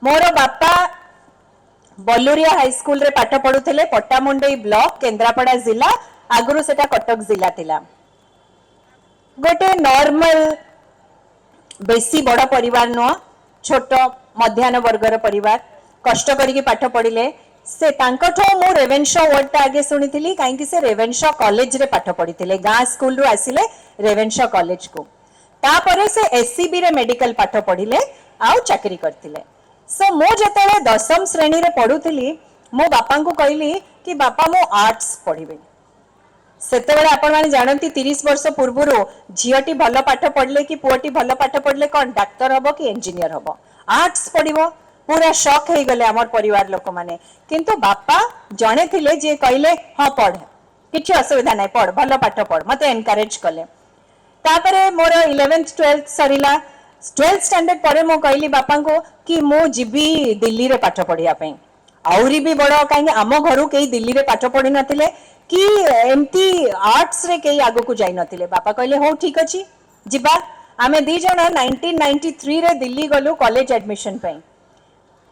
मोर बापा बलुरिया high school रे पाठ पढ़ुले पट्टामुंडई ब्लॉक केन्द्रापड़ा जिला आगुरु सेटा कटक जिला थिला गोटे नॉर्मल बेसी बड़ परिवार नुह छोट मध्याह्न वर्गर परिवार कष्ट करिकी पाठ पढ़िले से तांकठो मु रेवेन्शा वर्ड आगे शुणी कहीं से रेवेन्शा कॉलेज रे पाठ पढ़ी गाँ स्कूल रु आसिले रेवेन्शा कॉलेज को तापर से एससीबी रे मेडिकल पाठ पढ़िले आउ चाकरी करथिले। सो मु जतले दशम श्रेणी रे पढ़ुथली मो बापा को कहली कि बापा मो आर्ट्स पढ़िबे। सेतेबेले आपण माने जानती 30 वर्ष पूर्व झीटी भल पाठ पढ़ले कि पुओटी भल पाठ पढ़ले कौन डाक्तर हबो कि इंजीनियर हबो आर्ट्स पढ़िबो पूरा शॉक हो गले आमर परिवार लोक माने किंतु बापा जणे थिले जे कहले हाँ पढ़ किछि असुविधा नाही पढ़ भल पाठ पढ़ मते एनकरेज कले। तापरे मोर 11th 12th Sarila 12th standard परे मो कहली बापा को कि मु जिबी दिल्ली रे पाठ पढ़िया पई आउरी भी बड़ कहीं आम घर कई दिल्ली रे पाठ पढ़ी नथिले कि एमती आर्ट्स रे कई आगो को जाई नथिले बापा कहले हो ठीक अछि जिबा आमे दी जण 1993 रे दिल्ली गलु कॉलेज एडमिशन पई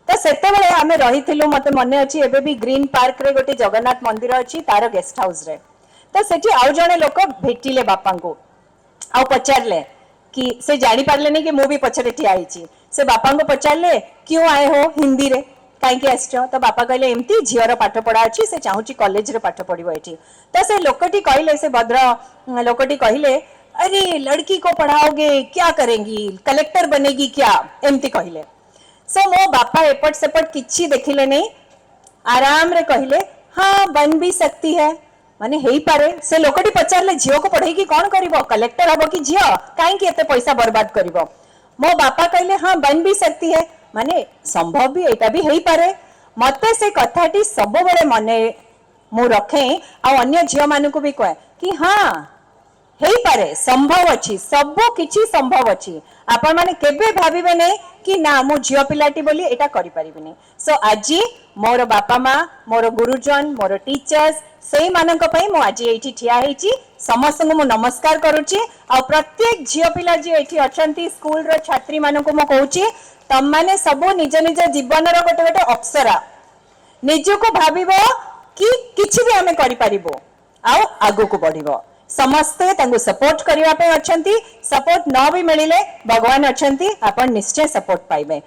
तो सेते बेले आमे रहिथिलु मते मने अछि एबे भी ग्रीन पार्क रे गोटे जगन्नाथ मंदिर अछि तार गेस्ट हाउस रे तो सेठी आउ जणे लोक भेटिले बापा को आउ पचारले कि से जानी पारले नहीं कि मु भी पछरे ठिया आइछि से बापा को पचारले क्यों आए हो हिंदी रे कहीं आस तो बापा कहले एमती झीर पाठ पढ़ा अच्छी से चाहूँ कॉलेज रे पाठ पढ़ो ये तो से लोकटी कहले से भद्र लोकटी कहले अरे लड़की को पढ़ाओगे क्या करेंगी कलेक्टर बनेगी क्या एमती कहले। सो मो बापा एपट सेपट किछि देखिले नहीं आराम रे कहले हाँ बन भी सकती है माने हेई पारे से लोकटी पचारले झील को पढ़े कौन करिवो कलेक्टर हबो कि झील कहीं एते पैसा बर्बाद करिवो मो बापा कहले हाँ बन भी सकती है माने संभव भी एटा भी हेई पारे मते से कथाटी सब बड़े मने मु रखे आ अन्य झियो मानु को भी कहे कि हाँ हेई पारे संभव अछि सब किछि संभव अछि आपण माने केबे भाबिबे नै कि ना मु झियो पिलाटी बोली एटा करि परिबिनी। सो आजी मोर बापा माँ मोर गुरुजन मोर टीचर्स सेई मानक पई मु आजी एठी ठिया हेची समस्त को मु नमस्कार करूची आ प्रत्येक झियो पिला जी एठी अछंती स्कूल रो छात्री मानक मु कहूची तम माने सब निज निज जीवन रो गोटे गोटे अप्सरा निजको भाबिबो कि किछि भी आमे करि परिबो आ आगो को बढ़िबो समस्ते तांको सपोर्ट करिवा पे अछंती सपोर्ट न भी मिलिले भगवान अछंती आपण निश्चय सपोर्ट पाइबे।